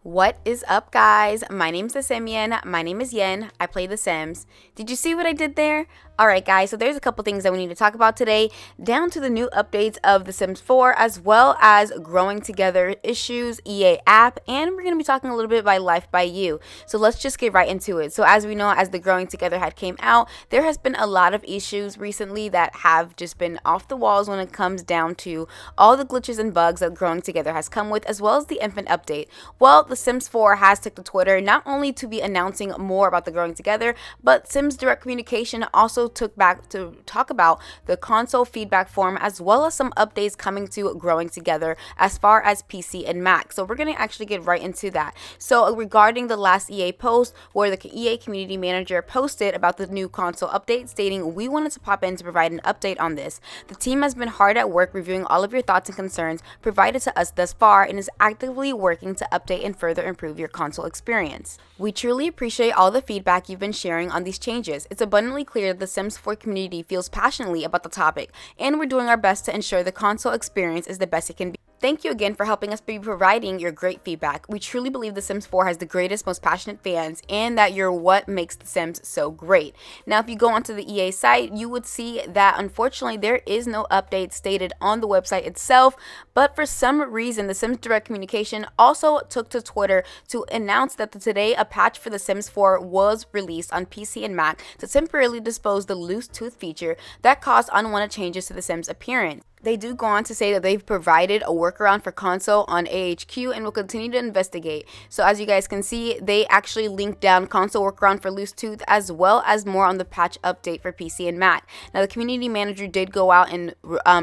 What is up, guys? My name's the Simeon. My name is Yen. I play The Sims. Did you see what I did there? Alright, guys, so there's a couple things that we need to talk about today, down to the new updates of The Sims 4, as well as Growing Together issues, EA app, and we're going to be talking a little bit about Life by You. So let's just get right into it. So as we know, as the Growing Together had came out, there has been a lot of issues recently that have just been off the walls when it comes down to all the glitches and bugs that Growing Together has come with, as well as the infant update. Well, The Sims 4 has took to Twitter not only to be announcing more about the Growing Together, but Sims Direct Communication also took back to talk about the console feedback form, as well as some updates coming to Growing Together as far as PC and Mac. So we're going to actually get right into that. So regarding the last EA post where the EA community manager posted about the new console update, stating, "We wanted to pop in to provide an update on this. The team has been hard at work reviewing all of your thoughts and concerns provided to us thus far and is actively working to update and further improve your console experience. We truly appreciate all the feedback you've been sharing on these changes. It's abundantly clear that the Sims 4 community feels passionately about the topic, and we're doing our best to ensure the console experience is the best it can be. Thank you again for helping us be providing your great feedback. We truly believe The Sims 4 has the greatest, most passionate fans, and that you're what makes The Sims so great." Now, if you go onto the EA site, you would see that unfortunately there is no update stated on the website itself, but for some reason, The Sims Direct Communication also took to Twitter to announce that today a patch for The Sims 4 was released on PC and Mac to temporarily dispose the loose tooth feature that caused unwanted changes to The Sims appearance. They do go on to say that they've provided a workaround for console on AHQ and will continue to investigate. So as you guys can see, they actually linked down console workaround for loose tooth, as well as more on the patch update for PC and Mac. Now, the community manager did go out and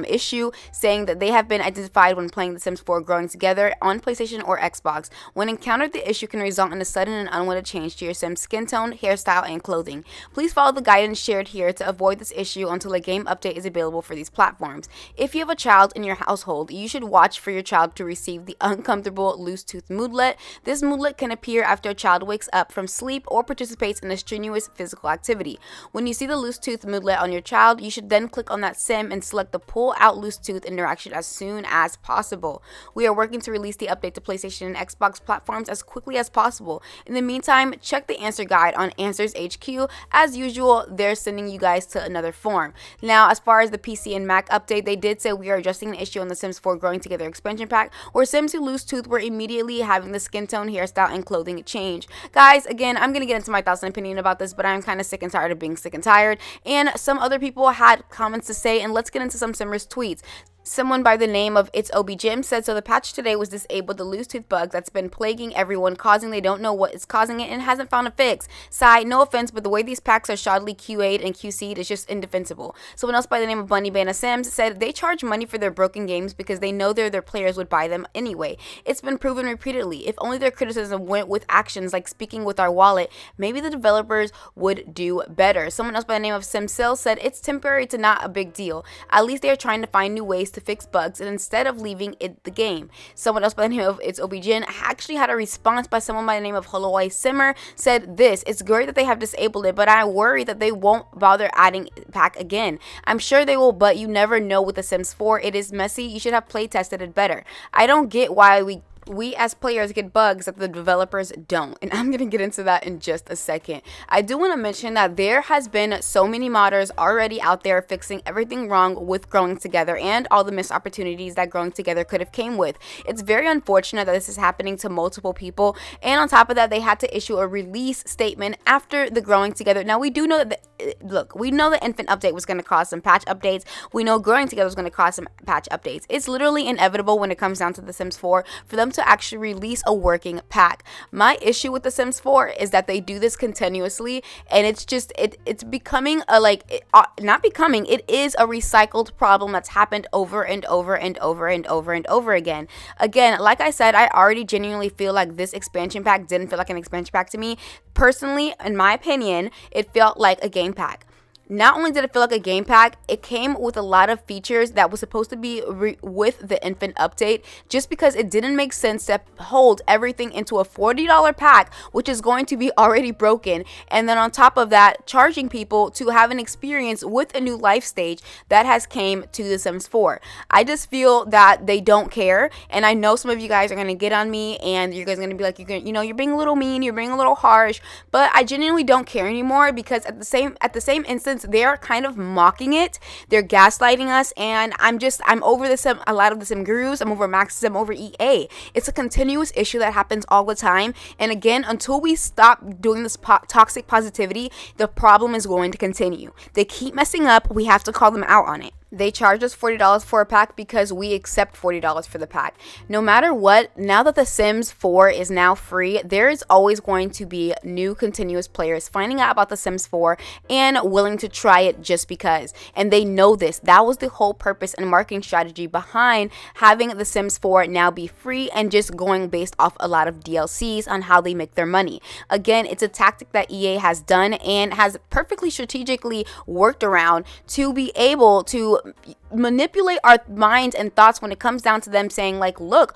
issue saying that they have been identified when playing The Sims 4 Growing Together on PlayStation or Xbox. When encountered, the issue can result in a sudden and unwanted change to your Sim's skin tone, hairstyle, and clothing. Please follow the guidance shared here to avoid this issue until a game update is available for these platforms. If you have a child in your household, you should watch for your child to receive the uncomfortable loose tooth moodlet. This moodlet can appear after a child wakes up from sleep or participates in a strenuous physical activity. When you see the loose tooth moodlet on your child, you should then click on that sim and select the pull out loose tooth interaction as soon as possible. We are working to release the update to PlayStation and Xbox platforms as quickly as possible. In the meantime, check the answer guide on Answers HQ. As usual, they're sending you guys to another form. Now, as far as the PC and Mac update, they did say we are addressing an issue on the Sims 4 Growing Together expansion pack where Sims who lose tooth were immediately having the skin tone, hairstyle, and clothing change. Guys, again, I'm going to get into my thoughts and opinion about this, but I'm kind of sick and tired of being sick and tired. And some other people had comments to say, and let's get into some Simmers tweets. Someone by the name of It's Obi Jim said, "So the patch today was disabled the loose tooth bug that's been plaguing everyone, causing they don't know what is causing it and hasn't found a fix. Sigh, no offense, but the way these packs are shoddily QA'd and QC'd is just indefensible." Someone else by the name of Bunny Bana Sims said, "They charge money for their broken games because they know their players would buy them anyway. It's been proven repeatedly. If only their criticism went with actions like speaking with our wallet, maybe the developers would do better." Someone else by the name of Simsil said, "It's temporary to not a big deal. At least they are trying to find new ways to fix bugs and instead of leaving it the game." Someone else by the name of It's Obijin actually had a response by someone by the name of Holloway Simmer, said this, "It's great that they have disabled it, but I worry that they won't bother adding it back again. I'm sure they will, but you never know with The Sims 4. It is messy. You should have play tested it better. I don't get why we as players get bugs that the developers don't." And I'm going to get into that in just a second. I do want to mention that there has been so many modders already out there fixing everything wrong with Growing Together and all the missed opportunities that Growing Together could have came with. It's very unfortunate that this is happening to multiple people, and on top of that, they had to issue a release statement after the Growing Together. Now, we do know that we know the infant update was going to cause some patch updates. We know Growing Together was going to cause some patch updates. It's literally inevitable when it comes down to The Sims 4 for them to actually release a working pack. My issue with The Sims 4 is that they do this continuously, and it's just it's becoming a not becoming, it is a recycled problem that's happened over and over and over and over and over again. Again, like I said, I already genuinely feel like this expansion pack didn't feel like an expansion pack to me. Personally, in my opinion, it felt like a game pack. Not only did it feel like a game pack, it came with a lot of features that was supposed to be with the infant update, just because it didn't make sense to hold everything into a $40 pack, which is going to be already broken, and then on top of that, charging people to have an experience with a new life stage that has came to The Sims 4. I just feel that they don't care, and I know some of you guys are going to get on me, and you guys are going to be like, you're being a little mean, you're being a little harsh, but I genuinely don't care anymore, because at the same instance, they're kind of mocking it. They're gaslighting us, and I'm over a lot of the sim gurus. I'm over Maxis, I'm over EA. It's a continuous issue that happens all the time, and again, until we stop doing this toxic positivity, the problem is going to continue. They keep messing up. We have to call them out on it. They charge us $40 for a pack because we accept $40 for the pack. No matter what, now that The Sims 4 is now free, there is always going to be new continuous players finding out about The Sims 4 and willing to try it just because. And they know this. That was the whole purpose and marketing strategy behind having The Sims 4 now be free and just going based off a lot of DLCs on how they make their money. Again, it's a tactic that EA has done and has perfectly strategically worked around to be able to manipulate our minds and thoughts when it comes down to them saying like, look,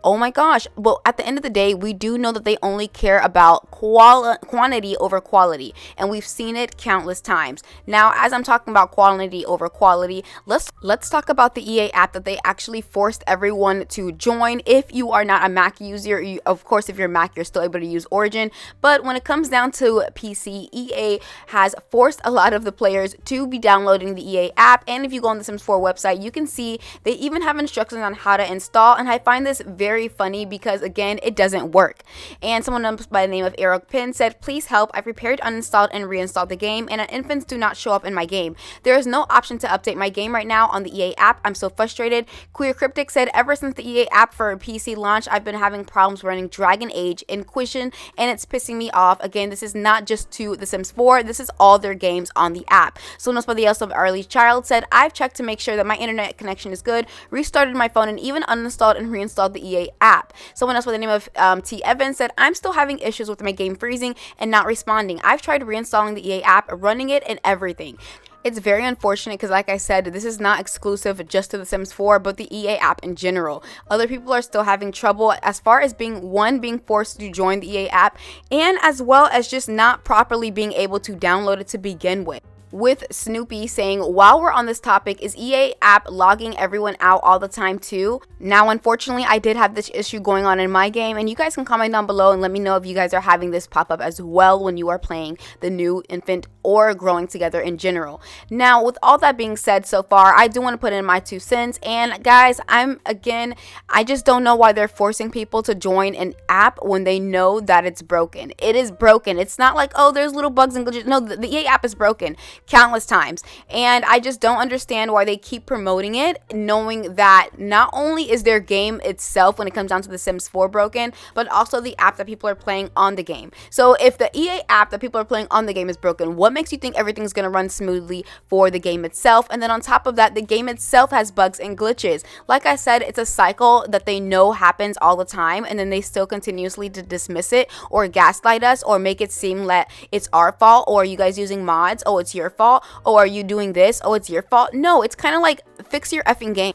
oh my gosh. Well, at the end of the day, we do know that they only care about quantity over quality, and we've seen it countless times. Now, as I'm talking about quantity over quality, let's talk about the EA app that they actually forced everyone to join. If you are not a Mac user, of course, if you're Mac, you're still able to use Origin, but when it comes down to PC, EA has forced a lot of the players to be downloading the EA app. And if you go on the Sims 4 website, you can see they even have instructions on how to install, and I find this very funny because again, it doesn't work. And someone by the name of AfroCuban said, please help, I prepared, uninstalled, and reinstalled the game, and infants do not show up in my game. There is no option to update my game right now on the EA app. I'm so frustrated. Queer Cryptic said, ever since the EA app for PC launch, I've been having problems running Dragon Age Inquisition, and it's pissing me off. Again, this is not just to The Sims 4, this is all their games on the app. Someone else by the else of Early Child said, I've checked to make sure that my internet connection is good, restarted my phone, and even uninstalled and reinstalled the EA app. Someone else by the name of T. Evans said, I'm still having issues with my game freezing and not responding. I've tried reinstalling the EA app, running it, and everything. It's very unfortunate because, like I said, this is not exclusive just to The Sims 4, but the EA app in general. Other people are still having trouble as far as being forced to join the EA app, and as well as just not properly being able to download it to begin with. With Snoopy saying, while we're on this topic, is EA app logging everyone out all the time too? Now, unfortunately, I did have this issue going on in my game, and you guys can comment down below and let me know if you guys are having this pop up as well when you are playing the new infant or growing together in general. Now, with all that being said so far, I do want to put in my 2 cents, and guys, I just don't know why they're forcing people to join an app when they know that it's broken. It is broken. It's not like, oh, there's little bugs and glitches. No, the EA app is broken countless times, and I just don't understand why they keep promoting it, knowing that not only is their game itself, when it comes down to The Sims 4, broken, but also the app that people are playing on the game. So if the EA app that people are playing on the game is broken, what makes you think everything's going to run smoothly for the game itself? And then on top of that, the game itself has bugs and glitches. Like I said, it's a cycle that they know happens all the time, and then they still continuously to dismiss it or gaslight us or make it seem that it's our fault, or are you guys using mods? Oh, it's your fault. Oh, are you doing this? Oh, it's your fault. No, it's kind of like, fix your effing game.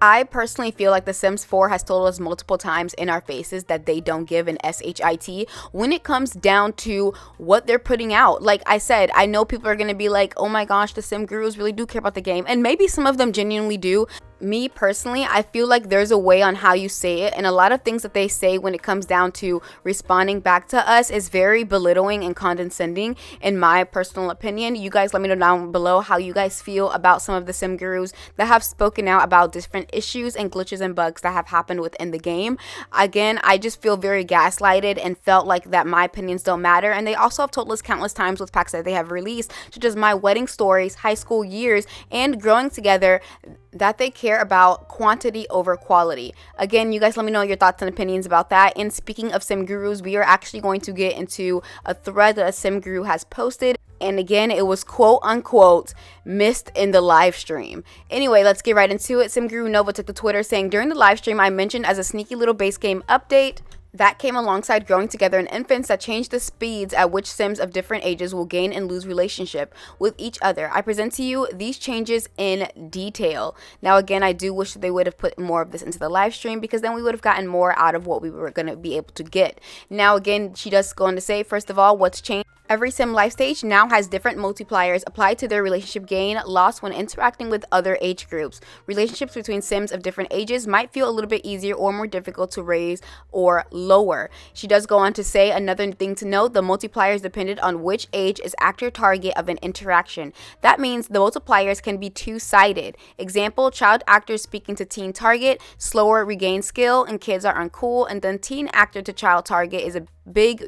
I personally feel like The Sims 4 has told us multiple times in our faces that they don't give an SHIT when it comes down to what they're putting out. Like I said, I know people are going to be like, oh my gosh, the Sim gurus really do care about the game. And maybe some of them genuinely do. Me personally, I feel like there's a way on how you say it, and a lot of things that they say when it comes down to responding back to us is very belittling and condescending, in my personal opinion. You guys let me know down below how you guys feel about some of the sim gurus that have spoken out about different issues and glitches and bugs that have happened within the game. Again, I just feel very gaslighted and felt like that my opinions don't matter, and they also have told us countless times with packs that they have released, such as my wedding stories, high school years, and growing together, that they care about quantity over quality. Again, you guys let me know your thoughts and opinions about that. And speaking of sim gurus, we are actually going to get into a thread that a sim guru has posted, and again, it was quote unquote missed in the live stream. Anyway, let's get right into it. Sim Guru Nova took to Twitter saying, during the live stream I mentioned as a sneaky little base game update, That came alongside growing together in infants that changed the speeds at which Sims of different ages will gain and lose relationship with each other. I present to you these changes in detail. Now, again, I do wish that they would have put more of this into the live stream, because then we would have gotten more out of what we were going to be able to get. Now, again, she does go on to say, first of all, what's changed. Every sim life stage now has different multipliers applied to their relationship gain loss when interacting with other age groups. Relationships between sims of different ages might feel a little bit easier or more difficult to raise or lower. She does go on to say, another thing to note, the multipliers depended on which age is actor target of an interaction. That means the multipliers can be two-sided. Example, child actor speaking to teen target, slower regain skill and kids are uncool, and then teen actor to child target is a big,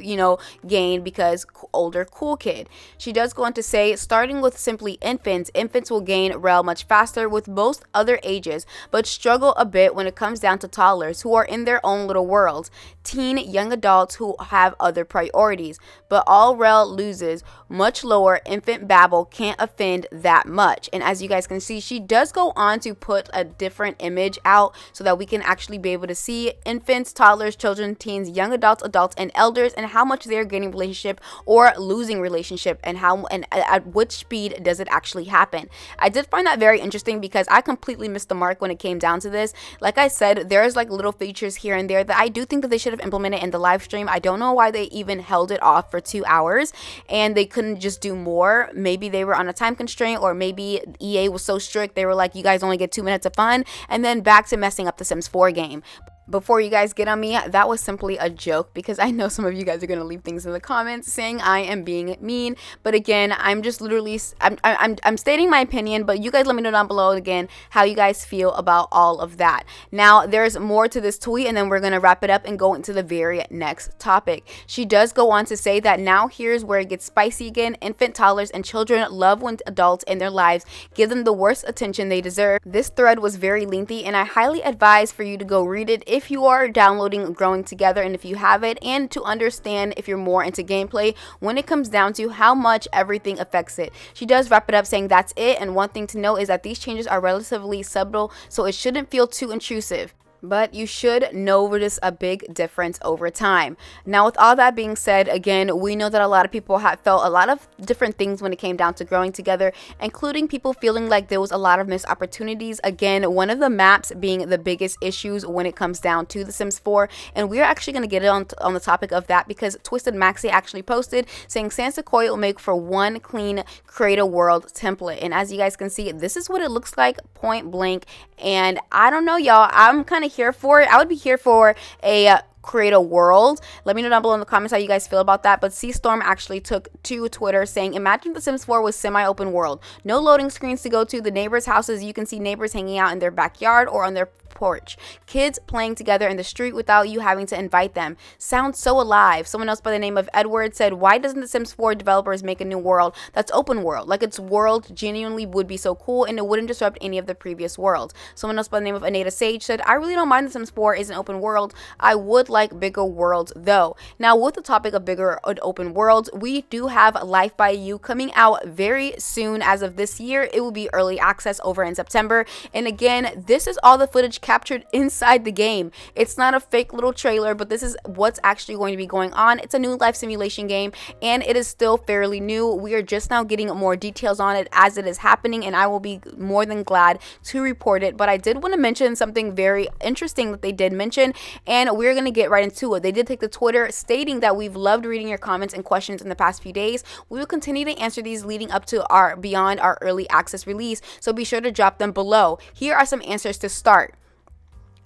gain because older cool kid. She does go on to say, starting with simply infants will gain rel much faster with most other ages, but struggle a bit when it comes down to toddlers who are in their own little worlds, teen, young adults who have other priorities, but all rel loses much lower. Infant babble can't offend that much. And as you guys can see, she does go on to put a different image out so that we can actually be able to see infants, toddlers, children, teens, young adults, and elders, and how much they're gaining relationship or losing relationship, and how and at which speed does it actually happen. I did find that very interesting because I completely missed the mark when it came down to this. Like I said, there's like little features here and there that I do think that they should have implemented in the live stream. I don't know why they even held it off for 2 hours and they couldn't just do more. Maybe they were on a time constraint, or maybe EA was so strict they were like, you guys only get 2 minutes of fun, and then back to messing up the Sims 4 game. Before you guys get on me, that was simply a joke, because I know some of you guys are going to leave things in the comments saying I am being mean. But again, I'm just literally, I'm stating my opinion, but you guys let me know down below again how you guys feel about all of that. Now, there's more to this tweet, and then we're going to wrap it up and go into the very next topic. She does go on to say that now here's where it gets spicy again. Infant, toddlers, and children love when adults in their lives give them the worst attention they deserve. This thread was very lengthy, and I highly advise for you to go read it if you are downloading Growing Together, and if you have it, and to understand if you're more into gameplay when it comes down to how much everything affects it. She does wrap it up saying that's it, and one thing to note is that these changes are relatively subtle, so it shouldn't feel too intrusive. But you should notice a big difference over time. Now, with all that being said, again, we know that a lot of people have felt a lot of different things when it came down to Growing Together, including people feeling like there was a lot of missed opportunities. Again, one of the maps being the biggest issues when it comes down to The Sims 4, and we're actually going to get it on the topic of that, because Twisted Maxi actually posted saying San Sequoia will make for one clean create a world template. And as you guys can see, this is what it looks like point blank. And I don't know, y'all, I'm kind of here for it. I would be here for a create a world. Let me know down below in the comments how you guys feel about that. But Storm actually took to Twitter saying, imagine The Sims 4 was semi-open world. No loading screens to go to. The neighbors' houses, you can see neighbors hanging out in their backyard or on their porch. Kids playing together in the street without you having to invite them. Sounds so alive. Someone else by the name of Edward said, why doesn't The Sims 4 developers make a new world that's open world? Like, its world genuinely would be so cool and it wouldn't disrupt any of the previous worlds. Someone else by the name of Anita Sage said, I really don't mind The Sims 4 is an open world. I would like bigger worlds though. Now, with the topic of bigger open worlds, we do have Life by You coming out very soon. As of this year, it will be early access over in September. And again, this is all the footage captured inside the game. It's not a fake little trailer, but this is what's actually going to be going on. It's a new life simulation game, and it is still fairly new. We are just now getting more details on it as it is happening, and I will be more than glad to report it. But I did want to mention something very interesting that they did mention, and we're going to get right into it. They did take to Twitter stating that we've loved reading your comments and questions in the past few days. We will continue to answer these leading up to our beyond our early access release, so be sure to drop them below. Here are some answers to start.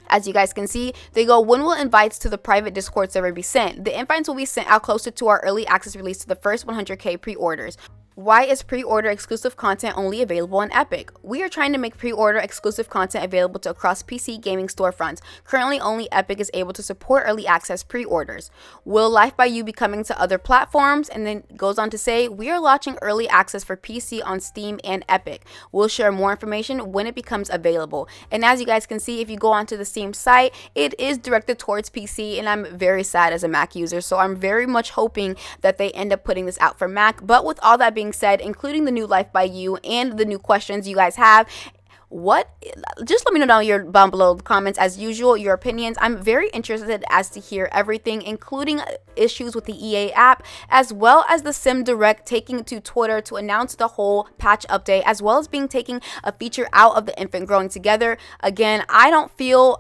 As you guys can see, they go, when will invites to the private Discord server be sent? The invites will be sent out closer to our early access release to the first 100k pre-orders. Why is pre-order exclusive content only available on Epic? We are trying to make pre-order exclusive content available to across PC gaming storefronts. Currently, only Epic is able to support early access pre-orders. Will Life by You be coming to other platforms? And then goes on to say, we are launching early access for PC on Steam and Epic. We'll share more information when it becomes available. And as you guys can see, if you go onto the Steam site, it is directed towards PC, and I'm very sad as a Mac user, so I'm very much hoping that they end up putting this out for Mac. But with all that being said, including the new Life by You and the new questions you guys have, what, just let me know down below in the comments, as usual, your opinions. I'm very interested as to hear everything, including issues with the EA app, as well as the Sim Direct taking to Twitter to announce the whole patch update, as well as taking a feature out of the infant growing together. Again, I feel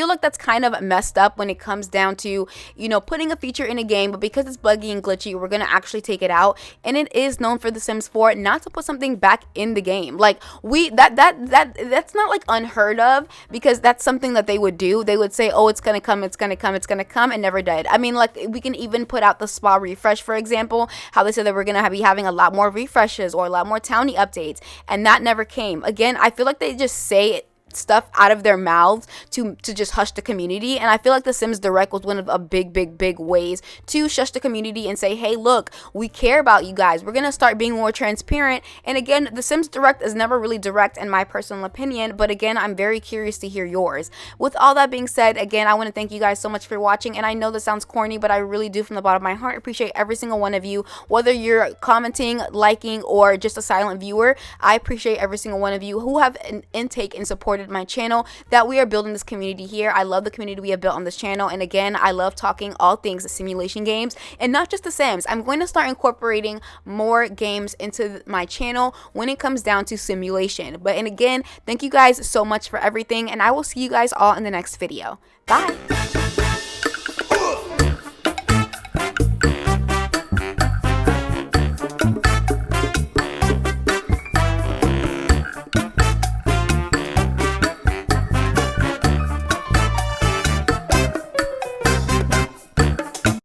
like that's kind of messed up when it comes down to, you know, putting a feature in a game, but because it's buggy and glitchy, we're gonna actually take it out. And it is known for The Sims 4 not to put something back in the game. Like, that's not like unheard of, because that's something that they would do. They would say, oh, it's gonna come, it's gonna come, it's gonna come, and never did. I mean, like, we can even put out the spa refresh, for example, how they said that we're gonna be having a lot more refreshes or a lot more townie updates, and that never came. Again, I feel like they just say stuff out of their mouths to just hush the community, and I feel like the Sims Direct was one of a big ways to shush the community and say, hey, look, we care about you guys, we're gonna start being more transparent. And again, the Sims Direct is never really direct in my personal opinion, but again, I'm very curious to hear yours. With all that being said, again, I want to thank you guys so much for watching, and I know this sounds corny, but I really do from the bottom of my heart appreciate every single one of you, whether you're commenting, liking, or just a silent viewer. I appreciate every single one of you who have an intake and supported my channel, that we are building this community here. I love the community we have built on this channel, and again, I love talking all things simulation games, and not just The Sims. I'm going to start incorporating more games into my channel when it comes down to simulation. And again, thank you guys so much for everything, and I will see you guys all in the next video. Bye.